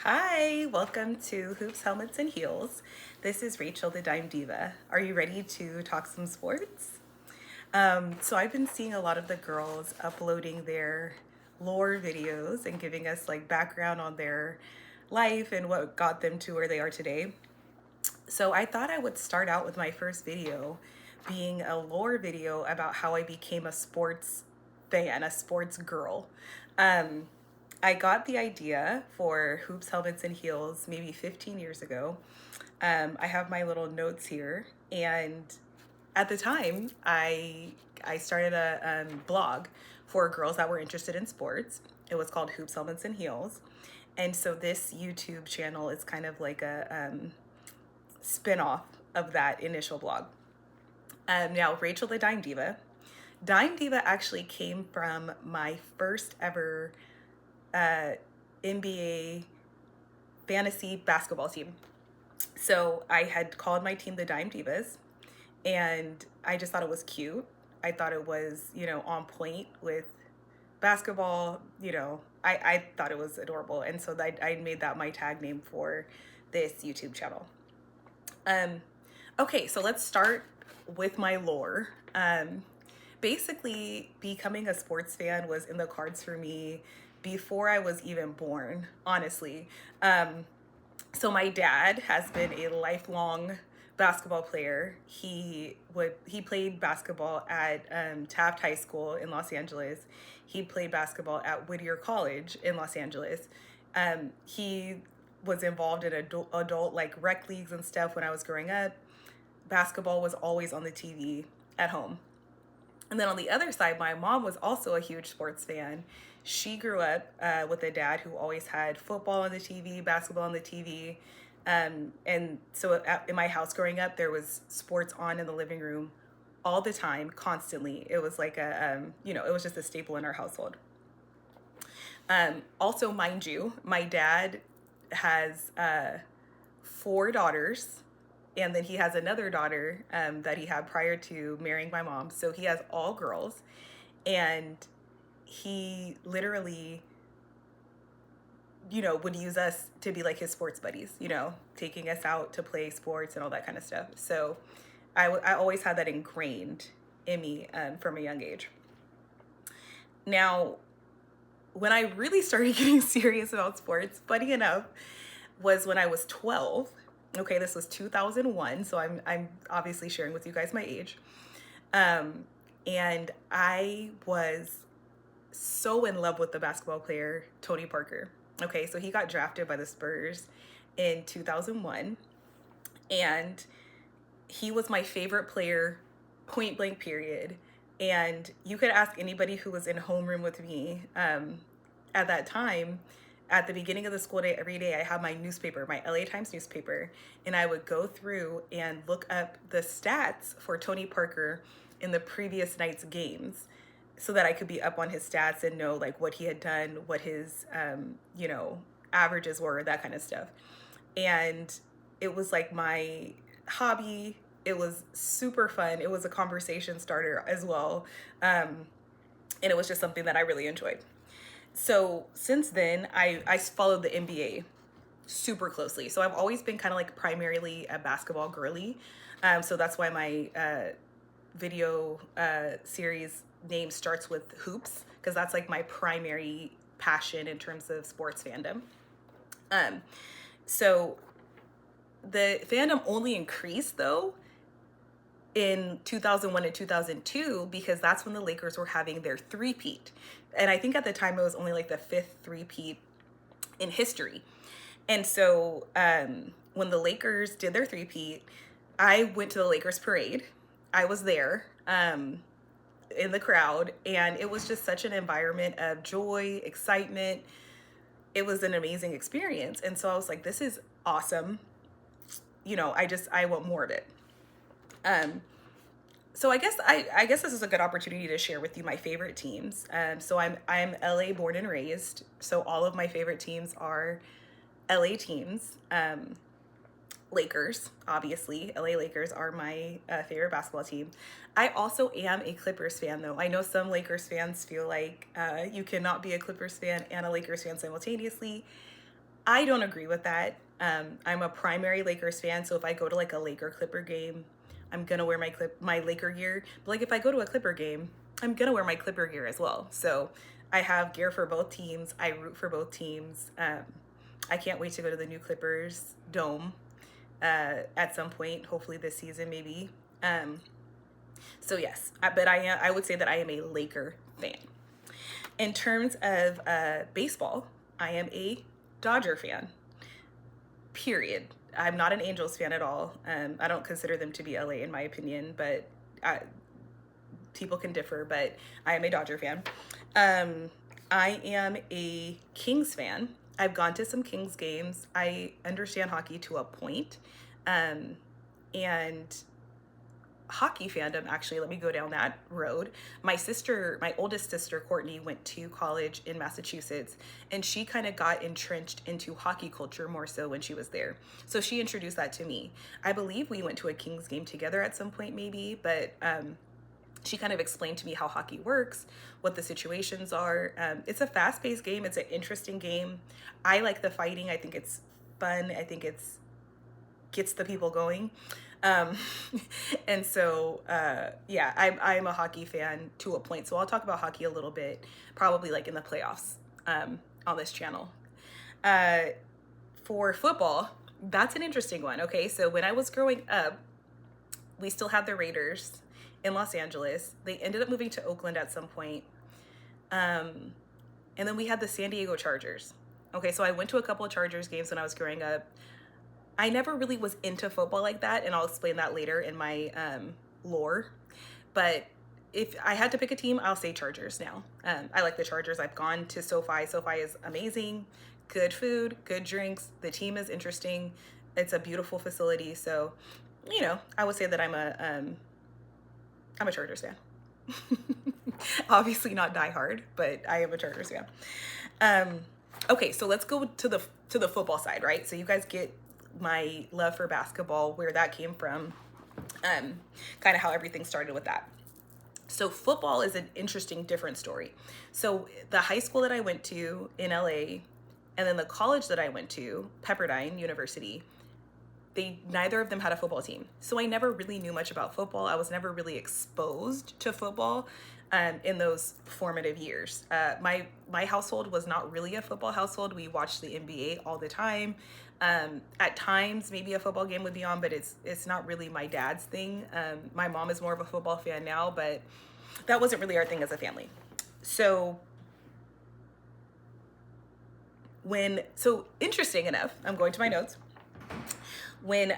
Hi, welcome to Hoops, Helmets, and Heels. This is Rachel, the Dime Diva. Are you ready to talk some sports? So I've been seeing a lot of the girls uploading their lore videos and giving us like background on their life and what got them to where they are today. So I thought I would start out with my first video being a lore video about how I became a sports fan, a sports girl. Um, I got the idea for Hoops, Helmets, and Heels maybe 15 years ago. I have my little notes here, and at the time, I started a blog for girls that were interested in sports. It was called Hoops, Helmets, and Heels, and so this YouTube channel is kind of like a spin-off of that initial blog. Now, Rachel the Dime Diva. Dime Diva actually came from my first ever NBA fantasy basketball team. So I had called my team the Dime Divas, and I just thought it was cute. I thought it was, on point with basketball. I thought it was adorable. And so I made that my tag name for this YouTube channel. Okay, so let's start with my lore. Basically, becoming a sports fan was in the cards for me before I was even born, honestly. So my dad has been a lifelong basketball player. He played basketball at Taft High School in Los Angeles. He played basketball at Whittier College in Los Angeles. He was involved in adult like rec leagues and stuff when I was growing up. Basketball was always on the TV at home. And then on the other side, my mom was also a huge sports fan. She grew up with a dad who always had football on the TV, basketball on the TV. And so in my house growing up, there was sports on in the living room all the time, constantly. It was like it was just a staple in our household. Also, mind you, my dad has 4 daughters, and then he has another daughter that he had prior to marrying my mom. So he has all girls, and he literally, would use us to be like his sports buddies, taking us out to play sports and all that kind of stuff. So I always had that ingrained in me from a young age. Now, when I really started getting serious about sports, funny enough, was when I was 12. Okay, this was 2001, so I'm obviously sharing with you guys my age. And I was so in love with the basketball player Tony Parker. Okay, so he got drafted by the Spurs in 2001, and he was my favorite player, point blank period. And you could ask anybody who was in homeroom with me at that time. At the beginning of the school day, every day I had my newspaper, my LA Times newspaper, and I would go through and look up the stats for Tony Parker in the previous night's games so that I could be up on his stats and know like what he had done, what his, averages were, that kind of stuff. And it was like my hobby. It was super fun. It was a conversation starter as well. And it was just something that I really enjoyed. So since then, I followed the NBA super closely. So I've always been kind of like primarily a basketball girly. So that's why my video series name starts with hoops, because that's like my primary passion in terms of sports fandom. So the fandom only increased though in 2001 and 2002 because that's when the Lakers were having their three-peat. And I think at the time it was only like the 5th three-peat in history. And so when the Lakers did their three-peat, I went to the Lakers parade. I was there in the crowd, and it was just such an environment of joy, excitement. It was an amazing experience. And so I was like, this is awesome. I want more of it. So I guess this is a good opportunity to share with you my favorite teams. So I'm LA born and raised. So all of my favorite teams are LA teams. Lakers, obviously. LA Lakers are my favorite basketball team. I also am a Clippers fan, though. I know some Lakers fans feel like you cannot be a Clippers fan and a Lakers fan simultaneously. I don't agree with that. I'm a primary Lakers fan, so if I go to like a Laker Clipper game, I'm gonna wear my Laker gear. But like if I go to a Clipper game, I'm gonna wear my Clipper gear as well. So I have gear for both teams. I root for both teams. I can't wait to go to the new Clippers dome at some point, hopefully this season, maybe. So yes, but I would say that I am a Laker fan. In terms of baseball, I am a Dodger fan. Period. I'm not an Angels fan at all. I don't consider them to be LA in my opinion, but people can differ. But I am a Dodger fan. I am a Kings fan. I've gone to some Kings games. I understand hockey to a point. And hockey fandom, actually, let me go down that road. My oldest sister, Courtney, went to college in Massachusetts, and she kind of got entrenched into hockey culture more so when she was there. So she introduced that to me. I believe we went to a Kings game together at some point, maybe, but she kind of explained to me how hockey works, what the situations are. It's a fast-paced game. It's an interesting game. I like the fighting. I think it's fun. I think it's gets the people going. And so, yeah, I'm a hockey fan to a point. So I'll talk about hockey a little bit, probably like in the playoffs on this channel. For football, that's an interesting one. Okay, so when I was growing up, we still had the Raiders in Los Angeles. They ended up moving to Oakland at some point. And then we had the San Diego Chargers. Okay, so I went to a couple of Chargers games when I was growing up. I never really was into football like that, and I'll explain that later in my lore. But if I had to pick a team, I'll say Chargers now. I like the Chargers. I've gone to SoFi. SoFi is amazing. Good food, good drinks. The team is interesting. It's a beautiful facility. So, you know, I would say that I'm a Chargers fan. Obviously not diehard, but I am a Chargers fan. Okay, so let's go to the football side, right? So you guys get my love for basketball, where that came from, kind of how everything started with that. So football is an interesting, different story. So the high school that I went to in LA, and then the college that I went to, Pepperdine University, neither of them had a football team. So I never really knew much about football. I was never really exposed to football in those formative years. My household was not really a football household. We watched the NBA all the time. At times, maybe a football game would be on, but it's not really my dad's thing. My mom is more of a football fan now, but that wasn't really our thing as a family. So interesting enough, I'm going to my notes. When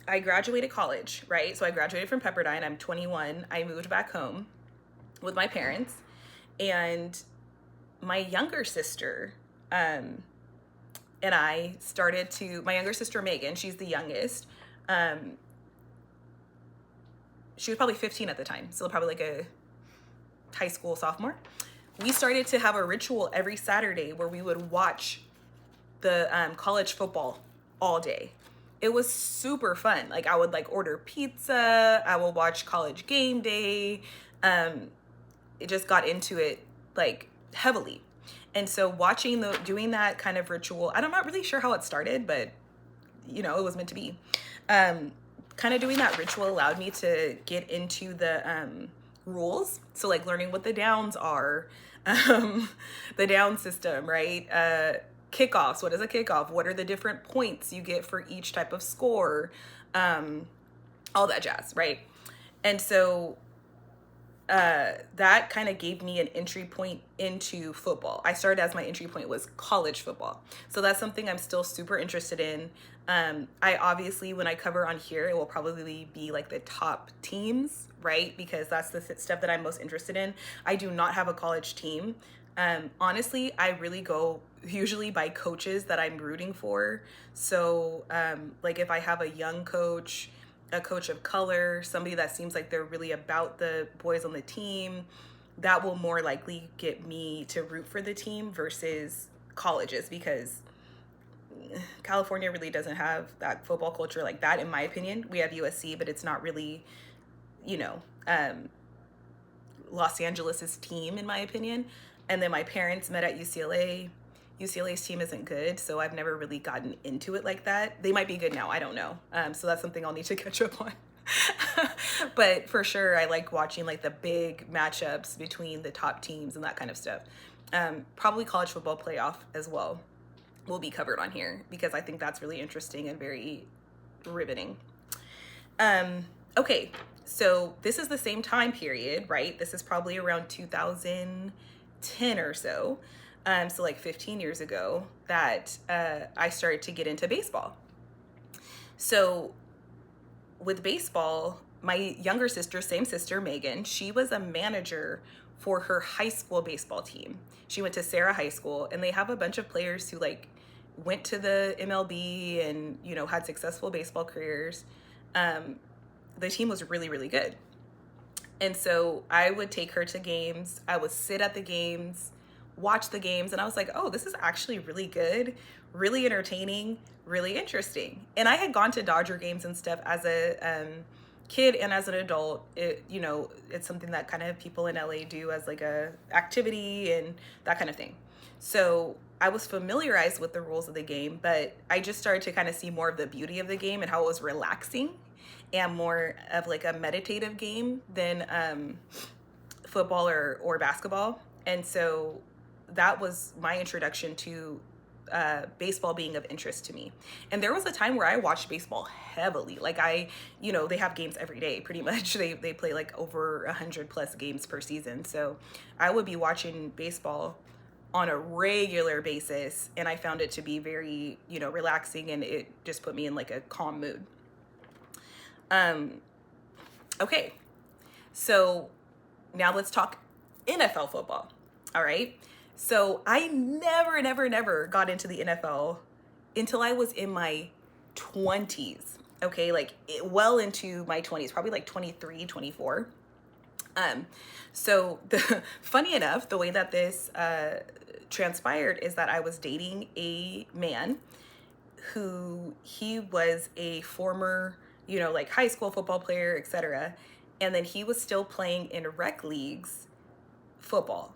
I graduated college, right? So I graduated from Pepperdine. I'm 21. I moved back home with my parents, and my younger sister and I started to, my younger sister Megan, she's the youngest. She was probably 15 at the time, so probably like a high school sophomore. We started to have a ritual every Saturday where we would watch the college football all day. It was super fun. Like I would like order pizza. I will watch College Game Day. It just got into it like heavily. And so doing that kind of ritual, and I'm not really sure how it started, but you know, it was meant to be. Kind of doing that ritual allowed me to get into the rules. So like learning what the downs are, the down system, right? Kickoffs. What is a kickoff? What are the different points you get for each type of score? All that jazz, right? And so that kind of gave me an entry point into football. I started as my entry point was college football. So that's something I'm still super interested in. I obviously, when I cover on here, it will probably be like the top teams, right? Because that's the stuff that I'm most interested in. I do not have a college team. Honestly, I really go usually by coaches that I'm rooting for. So like if I have a young coach, a coach of color, somebody that seems like they're really about the boys on the team, that will more likely get me to root for the team versus colleges, because California really doesn't have that football culture like that, in my opinion. We have USC, but it's not really, you know, Los Angeles's team, in my opinion. And then my parents met at UCLA. UCLA's team isn't good, so I've never really gotten into it like that. They might be good now, I don't know. So that's something I'll need to catch up on. But for sure, I like watching like the big matchups between the top teams and that kind of stuff. Probably college football playoff as well will be covered on here because I think that's really interesting and very riveting. Okay, so this is the same time period, right? This is probably around 2010 or so. So like 15 years ago that I started to get into baseball. So with baseball, my younger sister, same sister, Megan, she was a manager for her high school baseball team. She went to Sarah High School, and they have a bunch of players who like went to the MLB and, you know, had successful baseball careers. The team was really, really good. And so I would take her to games. I would sit at the games, watch the games, and I was like, oh, this is actually really good, really entertaining, really interesting. And I had gone to Dodger games and stuff as a kid and as an adult. You know, it's something that kind of people in LA do as like a activity and that kind of thing. So I was familiarized with the rules of the game, but I just started to kind of see more of the beauty of the game and how it was relaxing and more of like a meditative game than football or basketball. And so that was my introduction to baseball being of interest to me. And there was a time where I watched baseball heavily. Like you know, they have games every day pretty much. They play like over 100 plus games per season. So I would be watching baseball on a regular basis, and I found it to be very, you know, relaxing, and it just put me in like a calm mood. Okay, so now let's talk NFL football. All right. So I never got into the NFL until I was in my 20s. Okay, like well into my 20s, probably like 23, 24. So funny enough, the way that this transpired is that I was dating a man who he was a former, you know, like high school football player, etc. And then he was still playing in rec leagues football.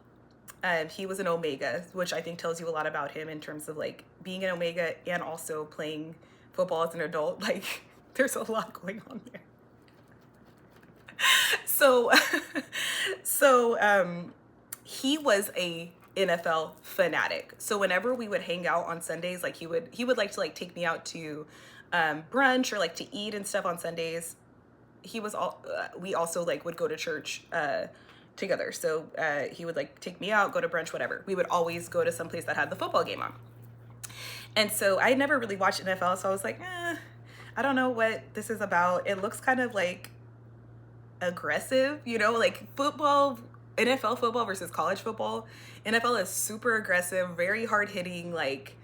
He was an Omega, which I think tells you a lot about him in terms of like being an Omega and also playing football as an adult. Like there's a lot going on there. So he was a NFL fanatic. So whenever we would hang out on Sundays, like he would like to like take me out to brunch or like to eat and stuff on Sundays. We also like would go to church together. So he would like take me out, go to brunch, whatever. We would always go to some place that had the football game on. And so I never really watched NFL, so I was like, I don't know what this is about. It looks kind of like aggressive, you know, like football, NFL football versus college football. NFL is super aggressive, very hard hitting, like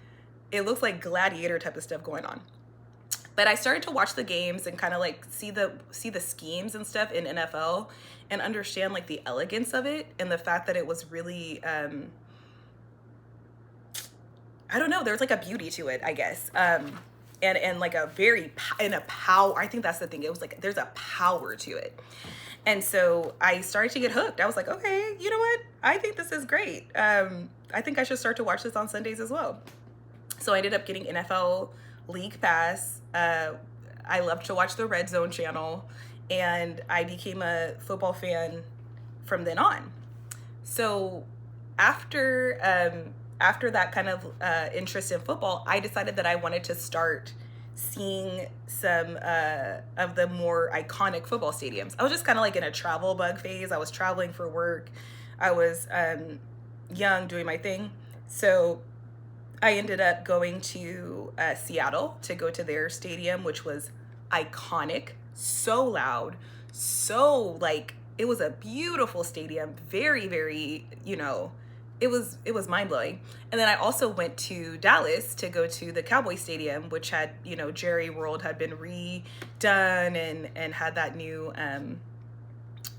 it looks like gladiator type of stuff going on. But I started to watch the games and kind of like see the schemes and stuff in NFL and understand like the elegance of it and the fact that it was really I don't know, there's like a beauty to it, I guess. And like a very power. I think that's the thing. It was like there's a power to it. And so I started to get hooked. I was like, okay, you know what? I think this is great. I think I should start to watch this on Sundays as well. So I ended up getting NFL League Pass. I loved to watch the Red Zone channel, and I became a football fan from then on. So after that kind of interest in football, I decided that I wanted to start seeing some of the more iconic football stadiums. I was just kind of like in a travel bug phase. I was traveling for work. I was young, doing my thing. So I ended up going to Seattle to go to their stadium, which was iconic, so loud, so like, it was a beautiful stadium, very, very, you know, it was mind-blowing. And then I also went to Dallas to go to the Cowboy Stadium, which had, you know, Jerry World had been redone and had that new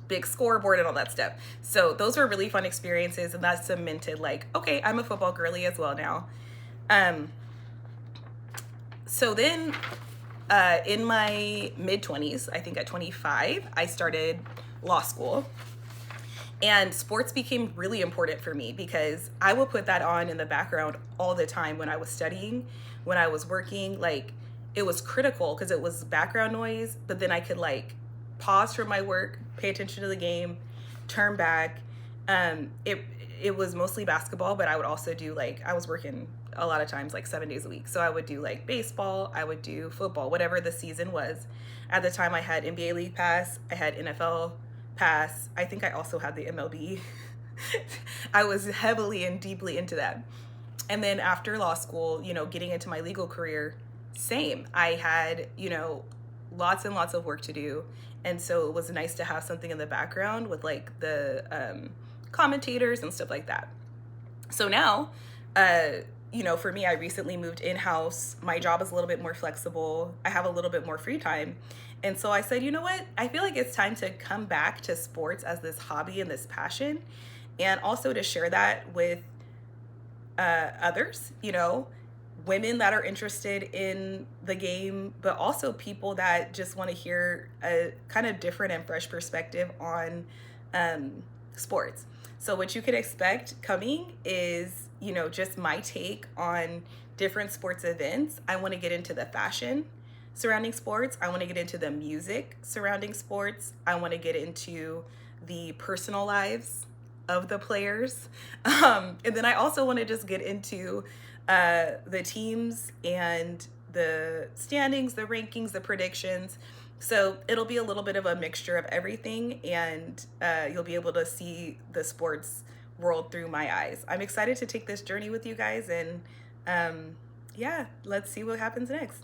big scoreboard and all that stuff. So those were really fun experiences, and that cemented like, okay, I'm a football girly as well now. So then in my mid-20s, I think at 25, I started law school. And sports became really important for me because I would put that on in the background all the time when I was studying, when I was working. Like, it was critical because it was background noise, but then I could like pause from my work, pay attention to the game, turn back. It was mostly basketball, but I would also do like, I was working a lot of times like 7 days a week. So I would do like baseball, I would do football, whatever the season was. At the time I had NBA League Pass, I had NFL Pass. I think I also had the MLB. I was heavily and deeply into that. And then after law school, getting into my legal career, same. I had, lots and lots of work to do. And so it was nice to have something in the background with like the commentators and stuff like that. So now, for me, I recently moved in-house. My job is a little bit more flexible. I have a little bit more free time. And so I said, you know what? I feel like it's time to come back to sports as this hobby and this passion, and also to share that with others, women that are interested in the game, but also people that just want to hear a kind of different and fresh perspective on sports. So what you can expect coming is, just my take on different sports events. I want to get into the fashion surrounding sports. I want to get into the music surrounding sports. I want to get into the personal lives of the players. And then I also want to just get into the teams and the standings, the rankings, the predictions. So it'll be a little bit of a mixture of everything, and you'll be able to see the sports world through my eyes. I'm excited to take this journey with you guys, and yeah, let's see what happens next.